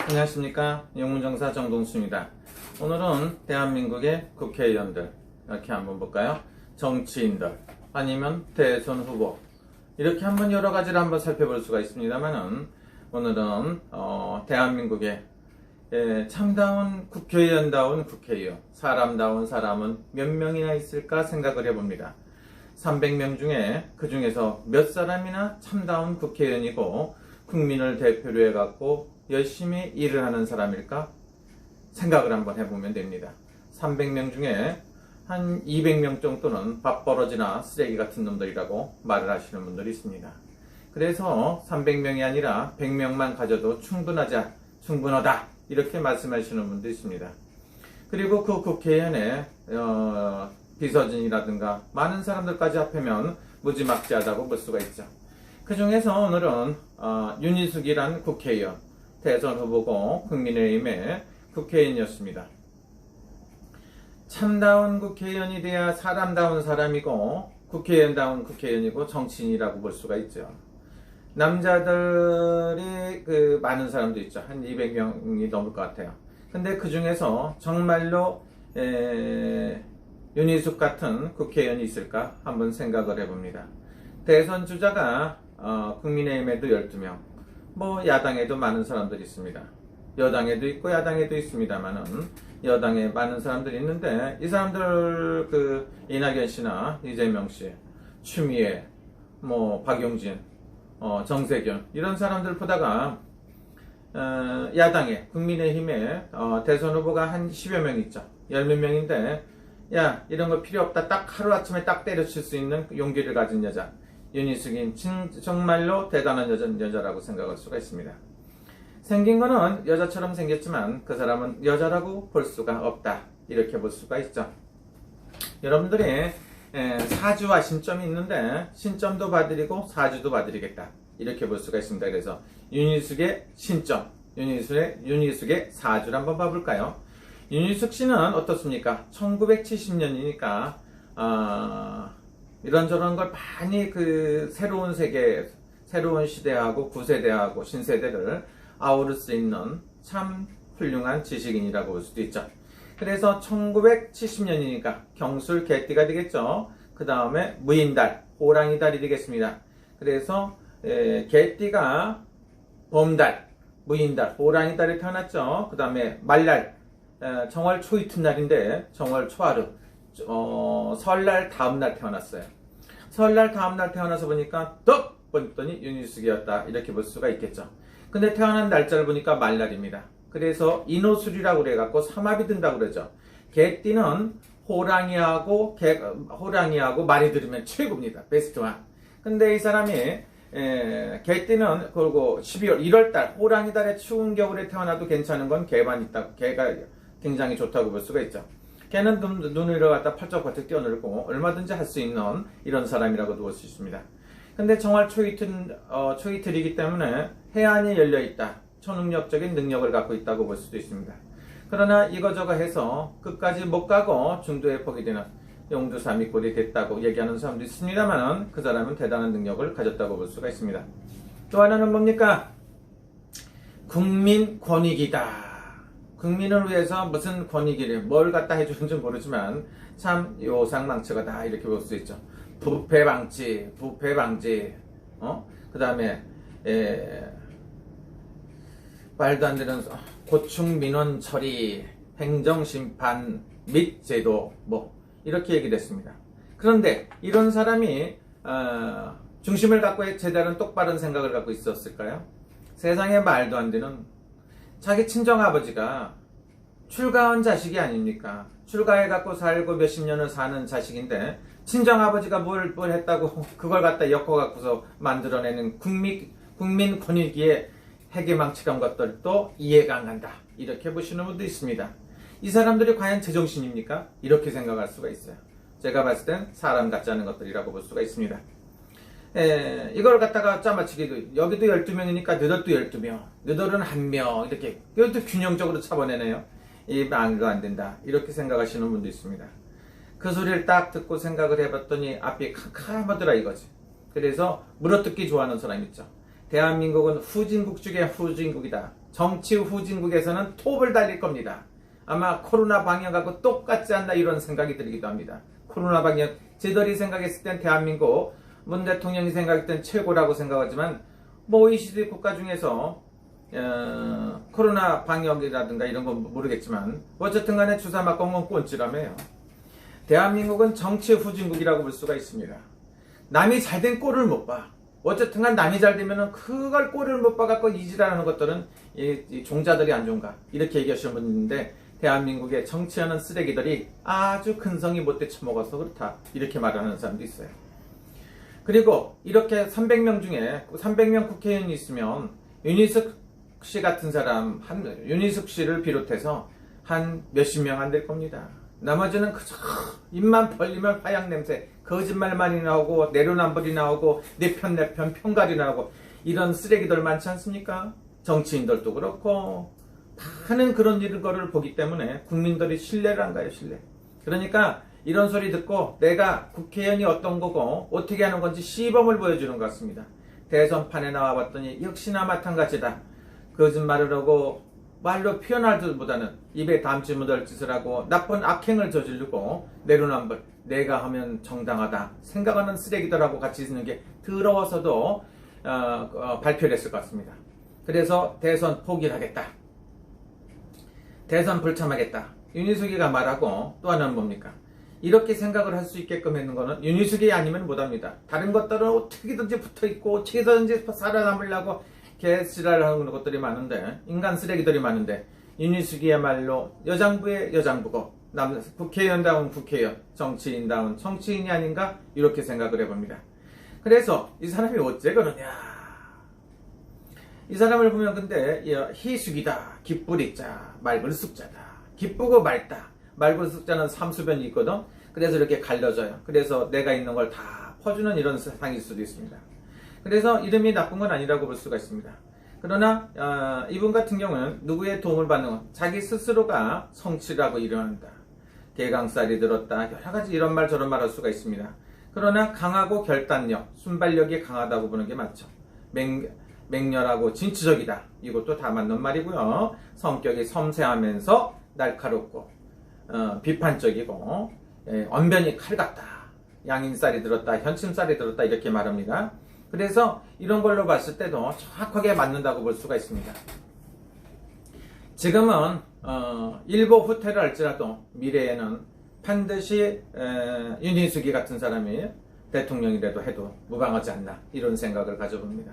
안녕하십니까, 영문정사 정동수입니다. 오늘은 대한민국의 국회의원들 이렇게 한번 볼까요? 정치인들 아니면 대선 후보 이렇게 한번 여러 가지를 한번 살펴볼 수가 있습니다만은 오늘은 대한민국의 참다운 국회의원다운 국회의원, 사람다운 사람은 몇 명이나 있을까 생각을 해봅니다. 300명 중에 그 중에서 몇 사람이나 참다운 국회의원이고 국민을 대표로 해갖고 열심히 일을 하는 사람일까 생각을 한번 해보면 됩니다. 300명 중에 한 200명 정도는 밥버러지나 쓰레기 같은 놈들이라고 말을 하시는 분들이 있습니다. 그래서 300명이 아니라 100명만 가져도 충분하다 이렇게 말씀하시는 분도 있습니다. 그리고 그 국회의원의 비서진이라든가 많은 사람들까지 합하면 무지막지하다고 볼 수가 있죠. 그 중에서 오늘은 윤희숙이란 국회의원, 대선 후보고 국민의힘의 국회의원이었습니다. 참다운 국회의원이 돼야 사람다운 사람이고 국회의원다운 국회의원이고 정치인이라고 볼 수가 있죠. 남자들이 많은 사람도 있죠. 한 200명이 넘을 것 같아요. 근데 그 중에서 정말로 윤희숙 같은 국회의원이 있을까 한번 생각을 해봅니다. 대선 주자가 국민의힘에도 12명, 야당에도 많은 사람들이 있습니다. 여당에도 있고 야당에도 있습니다만은 여당에 많은 사람들이 있는데 이 사람들 이낙연 씨나 이재명 씨, 추미애, 박용진, 정세균 이런 사람들 보다가 야당에 국민의힘에 대선 후보가 한 10여 명 있죠. 10몇 명인데 야 이런 거 필요 없다. 딱 하루아침에 딱 때려칠 수 있는 용기를 가진 여자 윤희숙인 정말로 대단한 여자라고 생각할 수가 있습니다. 생긴 거는 여자처럼 생겼지만 그 사람은 여자라고 볼 수가 없다 이렇게 볼 수가 있죠. 여러분들이 사주와 신점이 있는데 신점도 봐드리고 사주도 봐드리겠다 이렇게 볼 수가 있습니다. 그래서 윤희숙의 신점, 윤희숙의 사주를 한번 봐볼까요? 윤희숙 씨는 어떻습니까? 1970년이니까 이런저런 걸 많이 새로운 세계, 새로운 시대하고 구세대하고 신세대를 아우를 수 있는 참 훌륭한 지식인이라고 볼 수도 있죠. 그래서 1970년이니까 경술 개띠가 되겠죠. 그 다음에 무인달, 호랑이달이 되겠습니다. 그래서 개띠가 봄달, 무인달, 호랑이달이 태어났죠. 그 다음에 말날, 정월 초 이튿날인데 정월 초하루, 설날 다음날 태어났어요. 설날 다음날 태어나서 보니까 떡 보더니 윤희숙이었다 이렇게 볼 수가 있겠죠. 근데 태어난 날짜를 보니까 말날입니다. 그래서 인호술이라고 그래갖고 삼합이 든다고 그러죠. 개띠는 호랑이하고 말이 들으면 최고입니다. 베스트 완. 근데 이 사람이 개띠는 그리고 12월 1월달 호랑이달에 추운 겨울에 태어나도 괜찮은 건 개가 굉장히 좋다고 볼 수가 있죠. 걔는 눈을 갖다 펄쩍펄쩍 뛰어놀고 얼마든지 할 수 있는 이런 사람이라고도 볼 수 있습니다. 근데 정월 초이틀이기 때문에 해안이 열려있다. 초능력적인 능력을 갖고 있다고 볼 수도 있습니다. 그러나 이거저거 해서 끝까지 못 가고 중도에 포기되는 용두사미꼴이 됐다고 얘기하는 사람도 있습니다만 그 사람은 대단한 능력을 가졌다고 볼 수가 있습니다. 또 하나는 뭡니까? 국민 권익이다. 국민을 위해서 무슨 권익이를 뭘 갖다 해주는지 모르지만 참 요상망측하다 이렇게 볼 수 있죠. 부패 방지, 그 다음에 말도 안 되는 고충 민원 처리, 행정심판 및 제도 이렇게 얘기됐습니다. 그런데 이런 사람이 중심을 갖고 제대로 똑바른 생각을 갖고 있었을까요? 세상에 말도 안 되는 자기 친정아버지가 출가한 자식이 아닙니까? 출가해갖고 살고 몇십 년을 사는 자식인데 친정아버지가 뭘 했다고 그걸 갖다 엮어갖고서 만들어내는 국민 권익위의 해괴망측한 것들도 이해가 안 간다 이렇게 보시는 분도 있습니다. 이 사람들이 과연 제정신입니까? 이렇게 생각할 수가 있어요. 제가 봤을 땐 사람 같지 않은 것들이라고 볼 수가 있습니다. 이걸 갖다가 짜맞추기도 여기도 12명이니까 너희들도 12명, 너희들은 1명 이렇게 이것도 균형적으로 차버내네요. 이 말도 안 된다 이렇게 생각하시는 분도 있습니다. 그 소리를 딱 듣고 생각을 해봤더니 앞이 캄캄하더라 이거지. 그래서 물어뜯기 좋아하는 사람 있죠. 대한민국은 후진국 중에 후진국이다. 정치 후진국에서는 톱을 달릴 겁니다. 아마 코로나 방역하고 똑같지 않나 이런 생각이 들기도 합니다. 코로나 방역, 저희들이 생각했을 땐 대한민국 문 대통령이 생각할 땐 최고라고 생각하지만 뭐 OECD 국가 중에서 코로나 방역이라든가 이런 건 모르겠지만 어쨌든 간에 주사 맞고 건 꼰치라며요. 대한민국은 정치 후진국이라고 볼 수가 있습니다. 남이 잘된 꼴을 못 봐. 어쨌든 간 남이 잘 되면은 그걸 꼴을 못 봐갖고 이지라는 것들은 이 종자들이 안 좋은가 이렇게 얘기하시는 분이 있는데 대한민국의 정치하는 쓰레기들이 아주 근성이 못돼 처먹어서 그렇다 이렇게 말하는 사람도 있어요. 그리고 이렇게 300명 중에 300명 국회의원이 있으면 윤희숙 씨 같은 사람 윤희숙 씨를 비롯해서 한 몇십 명 안 될 겁니다. 나머지는 그저 입만 벌리면 화약 냄새, 거짓말만이 나오고 내로남불이 나오고 내 편 편가리 나오고 이런 쓰레기들 많지 않습니까? 정치인들도 그렇고 많은 그런 거를 보기 때문에 국민들이 신뢰를 안 가요. 신뢰. 그러니까 이런 소리 듣고 내가 국회의원이 어떤 거고 어떻게 하는 건지 시범을 보여주는 것 같습니다. 대선판에 나와봤더니 역시나 마찬가지다. 거짓말을 하고 말로 표현할 것보다는 입에 담지 못할 짓을 하고 나쁜 악행을 저지르고 내로남불 내가 하면 정당하다 생각하는 쓰레기들하고 같이 있는 게 더러워서도 발표를 했을 것 같습니다. 그래서 대선 포기를 하겠다. 대선 불참하겠다. 윤희숙이가 말하고 또 하나는 뭡니까? 이렇게 생각을 할 수 있게끔 했는 거는 윤희숙이 아니면 못합니다. 다른 것들은 어떻게든지 붙어있고 어떻게든지 살아남으려고 개지랄하는 것들이 많은데 인간 쓰레기들이 많은데 윤희숙이야말로 여장부의 여장부고 국회의원다운 국회의원 정치인다운 정치인이 아닌가 이렇게 생각을 해봅니다. 그래서 이 사람이 어째 그러냐 이 사람을 보면 근데 희숙이다 기쁘리자 말불숙자다 기쁘고 맑다 말불숙자는 삼수변이 있거든. 그래서 이렇게 갈려져요. 그래서 내가 있는 걸 다 퍼주는 이런 세상일 수도 있습니다. 그래서 이름이 나쁜 건 아니라고 볼 수가 있습니다. 그러나 이분 같은 경우는 누구의 도움을 받는 건 자기 스스로가 성취라고 일어난다. 개강살이 들었다. 여러 가지 이런 말 저런 말 할 수가 있습니다. 그러나 강하고 결단력, 순발력이 강하다고 보는 게 맞죠. 맹렬하고 진취적이다. 이것도 다 맞는 말이고요. 성격이 섬세하면서 날카롭고 비판적이고 언변이 칼 같다. 양인살이 들었다. 현침살이 들었다. 이렇게 말합니다. 그래서 이런 걸로 봤을 때도 정확하게 맞는다고 볼 수가 있습니다. 지금은 일보 후퇴를 할지라도 미래에는 반드시 윤희숙이 같은 사람이 대통령이라도 해도 무방하지 않나 이런 생각을 가져봅니다.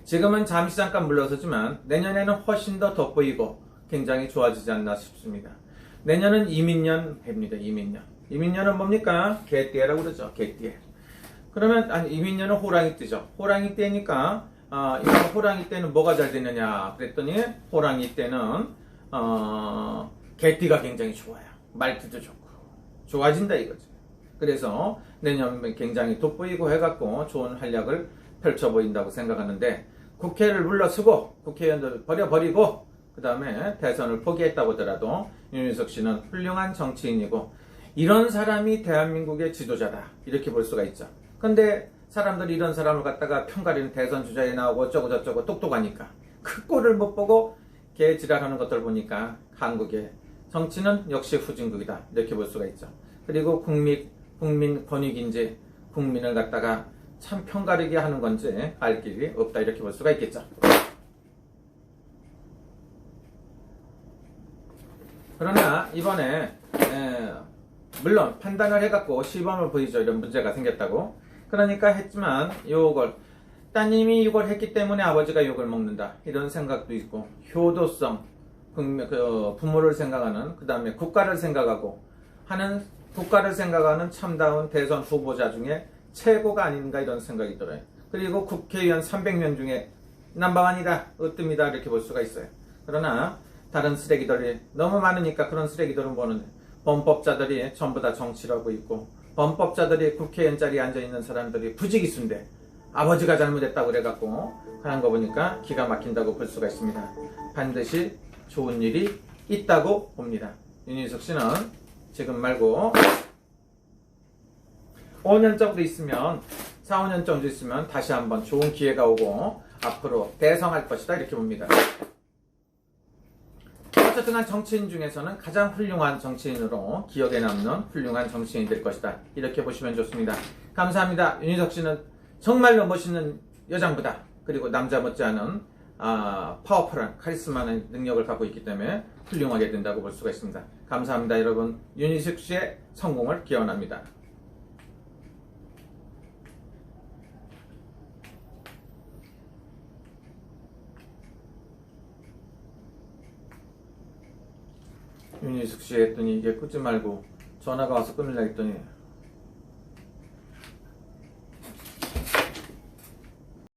지금은 잠시 잠깐 물러서지만 내년에는 훨씬 더 돋보이고 굉장히 좋아지지 않나 싶습니다. 내년은 이민년 해입니다. 이민년은 뭡니까? 개띠라고 그러죠. 개띠. 그러면 이민년은 호랑이 띠죠. 호랑이 띠니까 이번 호랑이 띠는 뭐가 잘 되느냐 그랬더니 호랑이 띠는 개띠가 굉장히 좋아요. 말투도 좋고 좋아진다 이거죠. 그래서 내년 굉장히 돋보이고 해갖고 좋은 활약을 펼쳐 보인다고 생각하는데 국회를 물러서고 국회의원들 버려버리고 그 다음에 대선을 포기했다고 하더라도 윤희숙 씨는 훌륭한 정치인이고 이런 사람이 대한민국의 지도자다 이렇게 볼 수가 있죠. 근데 사람들이 이런 사람을 갖다가 편가리는 대선 주자에 나오고 어쩌고 저쩌고 똑똑하니까 그 꼴을 못 보고 개지랄하는 것들 보니까 한국의 정치는 역시 후진국이다 이렇게 볼 수가 있죠. 그리고 국민 권익인지 국민을 갖다가 참 편가르게 하는 건지 알 길이 없다 이렇게 볼 수가 있겠죠. 그러나 이번에 물론 판단을 해갖고 시범을 보이죠. 이런 문제가 생겼다고. 그러니까 했지만 요걸 따님이 이걸 했기 때문에 아버지가 욕을 먹는다 이런 생각도 있고 효도성 부모를 생각하는 그 다음에 국가를 생각하고 하는 국가를 생각하는 참다운 대선 후보자 중에 최고가 아닌가 이런 생각이 들어요. 그리고 국회의원 300명 중에 넘버원이다 으뜸이다 이렇게 볼 수가 있어요. 그러나 다른 쓰레기들이 너무 많으니까 그런 쓰레기들은 보는데 범법자들이 전부 다 정치를 하고 있고 범법자들이 국회의원 자리에 앉아있는 사람들이 부지기수인데 아버지가 잘못했다고 그래갖고 하는 거 보니까 기가 막힌다고 볼 수가 있습니다. 반드시 좋은 일이 있다고 봅니다. 윤희숙 씨는 지금 말고 5년 정도 있으면 4, 5년 정도 있으면 다시 한번 좋은 기회가 오고 앞으로 대성할 것이다 이렇게 봅니다. 어쨌든 간 정치인 중에서는 가장 훌륭한 정치인으로 기억에 남는 훌륭한 정치인이 될 것이다. 이렇게 보시면 좋습니다. 감사합니다. 윤희석 씨는 정말로 멋있는 여장부다. 그리고 남자 못지않은 파워풀한 카리스마의 능력을 갖고 있기 때문에 훌륭하게 된다고 볼 수가 있습니다. 감사합니다. 여러분, 윤희석 씨의 성공을 기원합니다. 윤희숙 씨 했더니 이게 끊지 말고 전화가 와서 끊으려 했더니